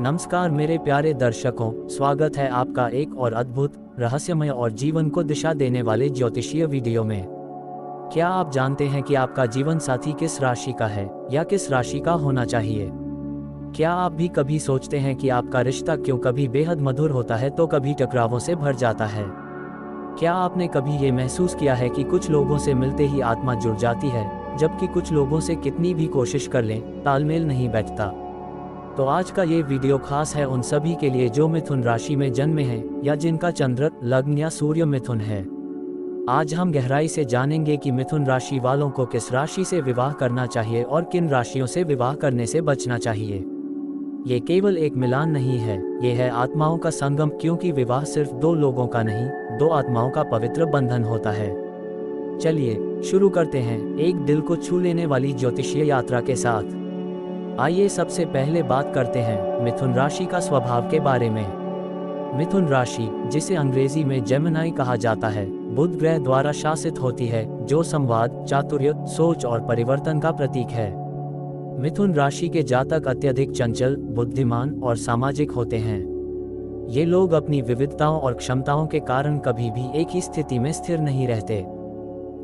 नमस्कार मेरे प्यारे दर्शकों, स्वागत है आपका एक और अद्भुत, रहस्यमय और जीवन को दिशा देने वाले ज्योतिषीय वीडियो में। क्या आप जानते हैं कि आपका जीवन साथी किस राशि का है या किस राशि का होना चाहिए? क्या आप भी कभी सोचते हैं कि आपका रिश्ता क्यों कभी बेहद मधुर होता है तो कभी टकरावों से भर जाता है? क्या आपने कभी ये महसूस किया है कि कुछ लोगों से मिलते ही आत्मा जुड़ जाती है, जबकि कुछ लोगों से कितनी भी कोशिश कर लें, तालमेल नहीं बैठता? तो आज का ये वीडियो खास है उन सभी के लिए जो मिथुन राशि में जन्मे हैं या जिनका चंद्र, लग्न या सूर्य मिथुन है। आज हम गहराई से जानेंगे कि मिथुन राशि वालों को किस राशि से विवाह करना चाहिए और किन राशियों से विवाह करने से बचना चाहिए। ये केवल एक मिलान नहीं है, ये है आत्माओं का संगम, क्योंकि विवाह सिर्फ दो लोगों का नहीं, दो आत्माओं का पवित्र बंधन होता है। चलिए शुरू करते हैं एक दिल को छू लेने वाली ज्योतिषीय यात्रा के साथ। आइए सबसे पहले बात करते हैं मिथुन राशि का स्वभाव के बारे में। मिथुन राशि, जिसे अंग्रेजी में जेमिनी कहा जाता है, बुध ग्रह द्वारा शासित होती है, जो संवाद, चातुर्य, सोच और परिवर्तन का प्रतीक है। मिथुन राशि के जातक अत्यधिक चंचल, बुद्धिमान और सामाजिक होते हैं। ये लोग अपनी विविधताओं और क्षमताओं के कारण कभी भी एक ही स्थिति में स्थिर नहीं रहते।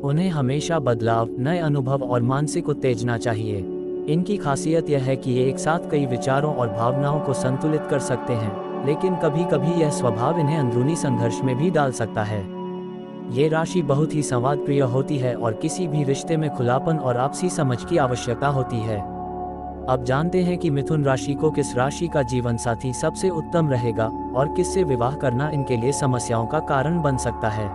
उन्हें हमेशा बदलाव, नए अनुभव और मानसिक उत्तेजना चाहिए। इनकी खासियत यह है कि ये एक साथ कई विचारों और भावनाओं को संतुलित कर सकते हैं, लेकिन कभी कभी यह स्वभाव इन्हें अंदरूनी संघर्ष में भी डाल सकता है। ये राशि बहुत ही संवाद प्रिय होती है और किसी भी रिश्ते में खुलापन और आपसी समझ की आवश्यकता होती है। अब जानते हैं कि मिथुन राशि को किस राशि का जीवन साथी सबसे उत्तम रहेगा और किससे विवाह करना इनके लिए समस्याओं का कारण बन सकता है।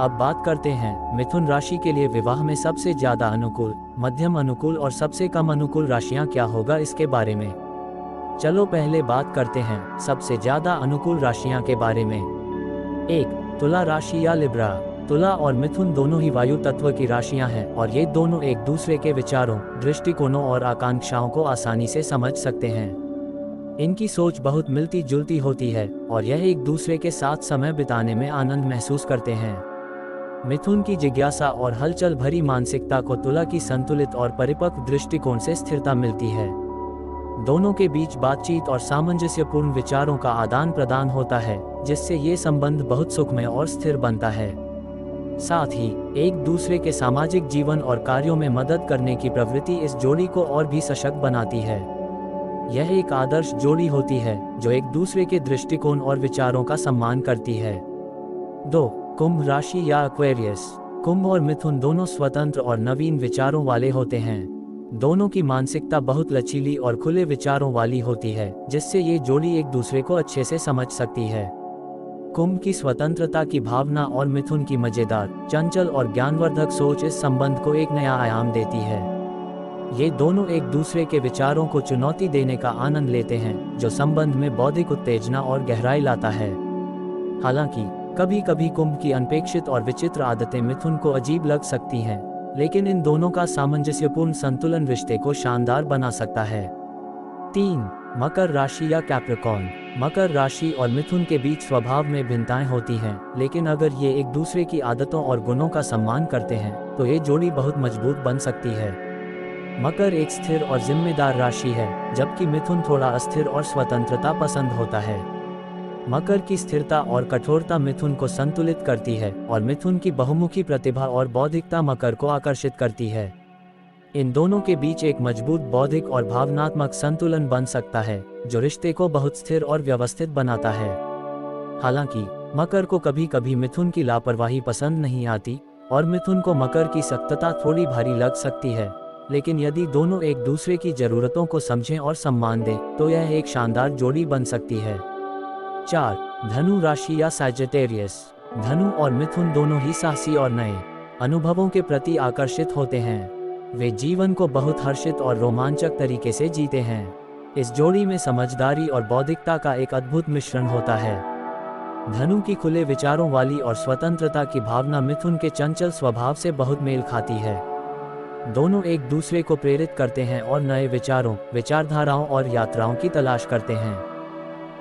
अब बात करते हैं मिथुन राशि के लिए विवाह में सबसे ज्यादा अनुकूल, मध्यम अनुकूल और सबसे कम अनुकूल राशियां क्या होगा इसके बारे में। चलो पहले बात करते हैं सबसे ज्यादा अनुकूल राशियां के बारे में। 1. तुला राशि या लिब्रा। तुला और मिथुन दोनों ही वायु तत्व की राशियां हैं और ये दोनों एक दूसरे के विचारों, दृष्टिकोणों और आकांक्षाओं को आसानी से समझ सकते हैं। इनकी सोच बहुत मिलती जुलती होती है और यह एक दूसरे के साथ समय बिताने में आनंद महसूस करते हैं। मिथुन की जिज्ञासा और हलचल भरी मानसिकता को तुला की संतुलित और परिपक्व दृष्टिकोण से स्थिरता मिलती है। दोनों के बीच बातचीत और सामंजस्यपूर्ण विचारों का आदान प्रदान होता है, जिससे ये संबंध बहुत सुखमय और स्थिर बनता है। साथ ही एक दूसरे के सामाजिक जीवन और कार्यों में मदद करने की प्रवृत्ति इस जोड़ी को और भी सशक्त बनाती है। यह एक आदर्श जोड़ी होती है जो एक दूसरे के दृष्टिकोण और विचारों का सम्मान करती है। 2. कुंभ राशि या एक्वेरियस। कुंभ और मिथुन दोनों स्वतंत्र और नवीन विचारों वाले होते हैं। दोनों की मानसिकता बहुत लचीली और खुले विचारों वाली होती है, जिससे ये जोड़ी एक दूसरे को अच्छे से समझ सकती है। कुंभ की स्वतंत्रता की भावना और मिथुन की मजेदार, चंचल और ज्ञानवर्धक सोच इस संबंध को एक नया आयाम देती है। ये दोनों एक दूसरे के विचारों को चुनौती देने का आनंद लेते हैं, जो संबंध में बौद्धिक उत्तेजना और गहराई लाता है। हालांकि कभी कभी कुंभ की अनपेक्षित और विचित्र आदतें मिथुन को अजीब लग सकती हैं, लेकिन इन दोनों का सामंजस्यपूर्ण संतुलन रिश्ते को शानदार बना सकता है। 3. मकर राशि या कैप्रिकॉर्न। मकर राशि और मिथुन के बीच स्वभाव में भिन्नताएं होती हैं, लेकिन अगर ये एक दूसरे की आदतों और गुणों का सम्मान करते हैं तो ये जोड़ी बहुत मजबूत बन सकती है। मकर एक स्थिर और जिम्मेदार राशि है, जबकि मिथुन थोड़ा अस्थिर और स्वतंत्रता पसंद होता है। मकर की स्थिरता और कठोरता मिथुन को संतुलित करती है और मिथुन की बहुमुखी प्रतिभा और बौद्धिकता मकर को आकर्षित करती है। इन दोनों के बीच एक मजबूत बौद्धिक और भावनात्मक संतुलन बन सकता है, जो रिश्ते को बहुत स्थिर और व्यवस्थित बनाता है। हालांकि मकर को कभी कभी मिथुन की लापरवाही पसंद नहीं आती और मिथुन को मकर की सख्तता थोड़ी भारी लग सकती है, लेकिन यदि दोनों एक दूसरे की जरूरतों को समझें और सम्मान दें तो यह एक शानदार जोड़ी बन सकती है। 4. धनु राशि या सैजिटेरियस। धनु और मिथुन दोनों ही साहसी और नए अनुभवों के प्रति आकर्षित होते हैं। वे जीवन को बहुत हर्षित और रोमांचक तरीके से जीते हैं। इस जोड़ी में समझदारी और बौद्धिकता का एक अद्भुत मिश्रण होता है। धनु की खुले विचारों वाली और स्वतंत्रता की भावना मिथुन के चंचल स्वभाव से बहुत मेल खाती है। दोनों एक दूसरे को प्रेरित करते हैं और नए विचारों, विचारधाराओं और यात्राओं की तलाश करते हैं।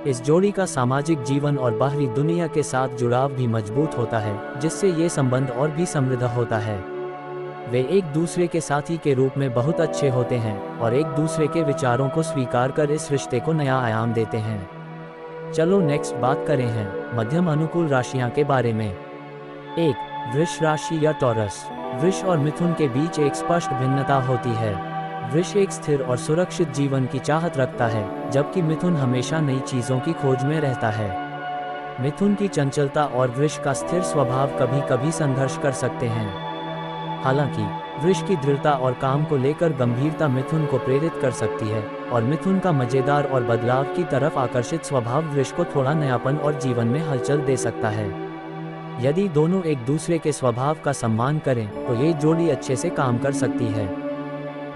इस जोड़ी का सामाजिक जीवन और बाहरी दुनिया के साथ जुड़ाव भी मजबूत होता है, जिससे ये संबंध और भी समृद्ध होता है। वे एक दूसरे के साथी के रूप में बहुत अच्छे होते हैं और एक दूसरे के विचारों को स्वीकार कर इस रिश्ते को नया आयाम देते हैं। चलो नेक्स्ट बात करें हैं मध्यम अनुकूल राशियां के बारे में। 1. वृष राशि या टॉरस। वृष और मिथुन के बीच एक स्पष्ट भिन्नता होती है। वृष एक स्थिर और सुरक्षित जीवन की चाहत रखता है, जबकि मिथुन हमेशा नई चीजों की खोज में रहता है। मिथुन की चंचलता और वृष का स्थिर स्वभाव कभी कभी संघर्ष कर सकते हैं। हालांकि वृष की दृढ़ता और काम को लेकर गंभीरता मिथुन को प्रेरित कर सकती है, और मिथुन का मजेदार और बदलाव की तरफ आकर्षित स्वभाव वृष को थोड़ा नयापन और जीवन में हलचल दे सकता है। यदि दोनों एक दूसरे के स्वभाव का सम्मान करें तो ये जोड़ी अच्छे से काम कर सकती है।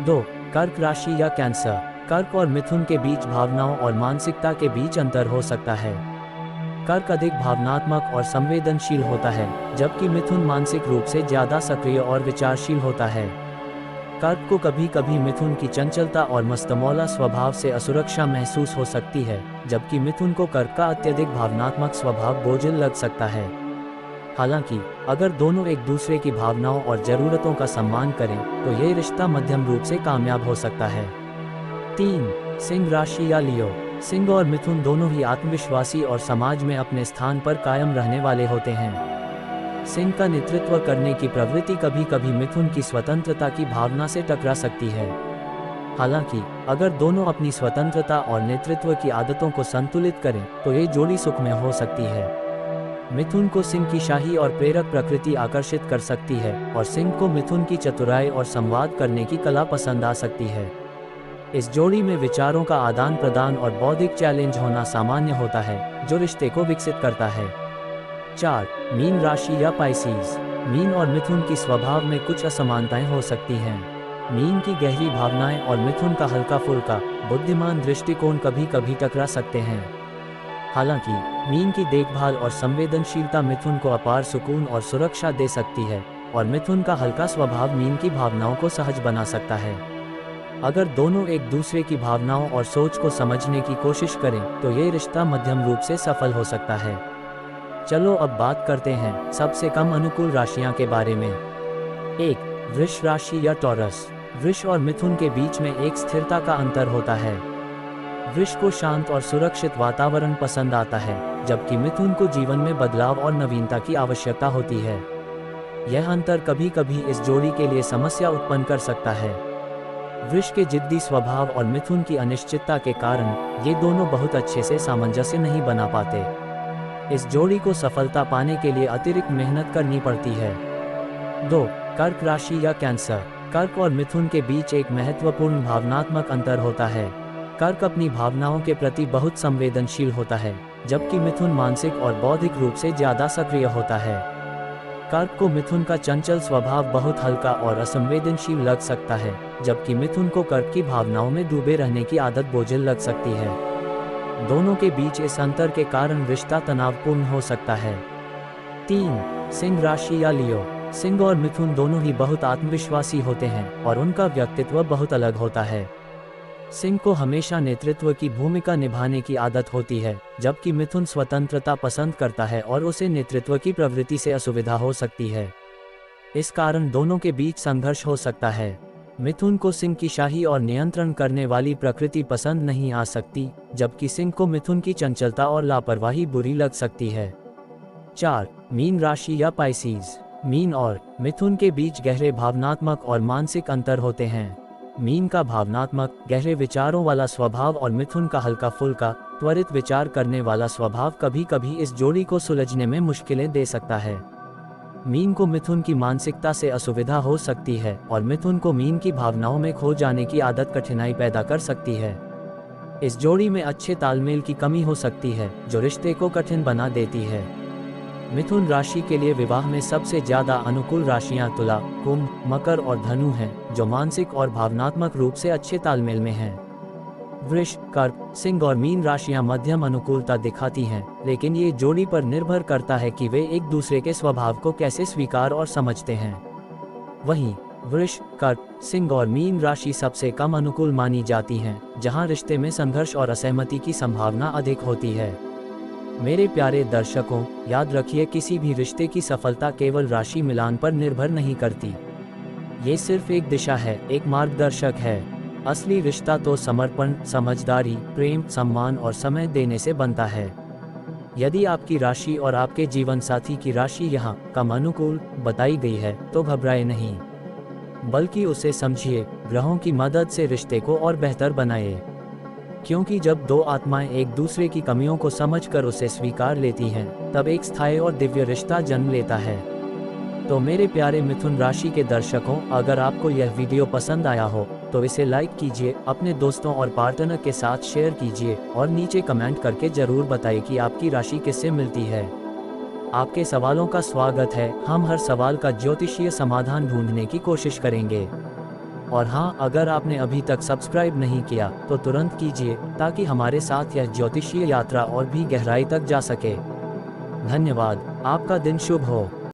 2. कर्क राशि या कैंसर। कर्क और मिथुन के बीच भावनाओं और मानसिकता के बीच अंतर हो सकता है। कर्क अधिक भावनात्मक और संवेदनशील होता है, जबकि मिथुन मानसिक रूप से ज्यादा सक्रिय और विचारशील होता है। कर्क को कभी कभी मिथुन की चंचलता और मस्तमौला स्वभाव से असुरक्षा महसूस हो सकती है, जबकि मिथुन को कर्क का अत्यधिक भावनात्मक स्वभाव बोझिल लग सकता है। हालांकि अगर दोनों एक दूसरे की भावनाओं और ज़रूरतों का सम्मान करें तो ये रिश्ता मध्यम रूप से कामयाब हो सकता है। 3. सिंह राशि या लियो। सिंह और मिथुन दोनों ही आत्मविश्वासी और समाज में अपने स्थान पर कायम रहने वाले होते हैं। सिंह का नेतृत्व करने की प्रवृत्ति कभी कभी मिथुन की स्वतंत्रता की भावना से टकरा सकती है। हालांकि अगर दोनों अपनी स्वतंत्रता और नेतृत्व की आदतों को संतुलित करें तो ये जोड़ी सुखमय हो सकती है। मिथुन को सिंह की शाही और प्रेरक प्रकृति आकर्षित कर सकती है, और सिंह को मिथुन की चतुराई और संवाद करने की कला पसंद आ सकती है। इस जोड़ी में विचारों का आदान प्रदान और बौद्धिक चैलेंज होना सामान्य होता है, जो रिश्ते को विकसित करता है। 4. मीन राशि या पाइसेस। मीन और मिथुन की स्वभाव में कुछ असमानताएं हो सकती हैं। मीन की गहरी भावनाएं और मिथुन का हल्का फुल्का बुद्धिमान दृष्टिकोण कभी कभी टकरा सकते हैं। हालांकि मीन की देखभाल और संवेदनशीलता मिथुन को अपार सुकून और सुरक्षा दे सकती है, और मिथुन का हल्का स्वभाव मीन की भावनाओं को सहज बना सकता है। अगर दोनों एक दूसरे की भावनाओं और सोच को समझने की कोशिश करें तो ये रिश्ता मध्यम रूप से सफल हो सकता है। चलो अब बात करते हैं सबसे कम अनुकूल राशियां के बारे में। 1. वृष राशि या टॉरस। वृष और मिथुन के बीच में एक स्थिरता का अंतर होता है। वृष को शांत और सुरक्षित वातावरण पसंद आता है, जबकि मिथुन को जीवन में बदलाव और नवीनता की आवश्यकता होती है। यह अंतर कभी कभी इस जोड़ी के लिए समस्या उत्पन्न कर सकता है। वृष के जिद्दी स्वभाव और मिथुन की अनिश्चितता के कारण ये दोनों बहुत अच्छे से सामंजस्य नहीं बना पाते। इस जोड़ी को सफलता पाने के लिए अतिरिक्त मेहनत करनी पड़ती है। 2. कर्क राशि या कैंसर। कर्क और मिथुन के बीच एक महत्वपूर्ण भावनात्मक अंतर होता है। कर्क अपनी भावनाओं के प्रति बहुत संवेदनशील होता है, जबकि मिथुन मानसिक और बौद्धिक रूप से ज्यादा सक्रिय होता है। कर्क को मिथुन का चंचल स्वभाव बहुत हल्का और असंवेदनशील लग सकता है, जबकि मिथुन को कर्क की भावनाओं में डूबे रहने की आदत बोझिल लग सकती है। दोनों के बीच इस अंतर के कारण रिश्ता तनावपूर्ण हो सकता है। 3. सिंह राशि या लियो। सिंह और मिथुन दोनों ही बहुत आत्मविश्वासी होते हैं और उनका व्यक्तित्व बहुत अलग होता है। सिंह को हमेशा नेतृत्व की भूमिका निभाने की आदत होती है, जबकि मिथुन स्वतंत्रता पसंद करता है और उसे नेतृत्व की प्रवृत्ति से असुविधा हो सकती है। इस कारण दोनों के बीच संघर्ष हो सकता है। मिथुन को सिंह की शाही और नियंत्रण करने वाली प्रकृति पसंद नहीं आ सकती, जबकि सिंह को मिथुन की चंचलता और लापरवाही बुरी लग सकती है। 4. मीन राशि या पाइसेस। मीन और मिथुन के बीच गहरे भावनात्मक और मानसिक अंतर होते हैं। मीन का भावनात्मक गहरे विचारों वाला स्वभाव और मिथुन का हल्का फुल्का त्वरित विचार करने वाला स्वभाव कभी कभी इस जोड़ी को सुलझने में मुश्किलें दे सकता है। मीन को मिथुन की मानसिकता से असुविधा हो सकती है, और मिथुन को मीन की भावनाओं में खो जाने की आदत कठिनाई पैदा कर सकती है। इस जोड़ी में अच्छे तालमेल की कमी हो सकती है, जो रिश्ते को कठिन बना देती है। मिथुन राशि के लिए विवाह में सबसे ज्यादा अनुकूल राशियां तुला, कुंभ, मकर और धनु हैं, जो मानसिक और भावनात्मक रूप से अच्छे तालमेल में हैं। वृष, कर्क, सिंह और मीन राशियां मध्यम अनुकूलता दिखाती हैं, लेकिन ये जोड़ी पर निर्भर करता है कि वे एक दूसरे के स्वभाव को कैसे स्वीकार और समझते हैं। वहीं वृष, कर्क, सिंह और मीन राशि सबसे कम अनुकूल मानी जाती हैं, जहां रिश्ते में संघर्ष और असहमति की संभावना अधिक होती है। मेरे प्यारे दर्शकों, याद रखिए किसी भी रिश्ते की सफलता केवल राशि मिलान पर निर्भर नहीं करती। ये सिर्फ एक दिशा है, एक मार्गदर्शक है। असली रिश्ता तो समर्पण, समझदारी, प्रेम, सम्मान और समय देने से बनता है। यदि आपकी राशि और आपके जीवन साथी की राशि यहाँ कम अनुकूल बताई गई है, तो घबराए नहीं, बल्कि उसे समझिए, ग्रहों की मदद से रिश्ते को और बेहतर बनाए। क्योंकि जब दो आत्माएं एक दूसरे की कमियों को समझकर उसे स्वीकार लेती हैं, तब एक स्थायी और दिव्य रिश्ता जन्म लेता है। तो मेरे प्यारे मिथुन राशि के दर्शकों, अगर आपको यह वीडियो पसंद आया हो तो इसे लाइक कीजिए, अपने दोस्तों और पार्टनर के साथ शेयर कीजिए और नीचे कमेंट करके जरूर बताइए कि आपकी राशि किससे मिलती है। आपके सवालों का स्वागत है, हम हर सवाल का ज्योतिषीय समाधान ढूंढने की कोशिश करेंगे। और हाँ, अगर आपने अभी तक सब्सक्राइब नहीं किया तो तुरंत कीजिए, ताकि हमारे साथ यह ज्योतिषीय यात्रा और भी गहराई तक जा सके। धन्यवाद। आपका दिन शुभ हो।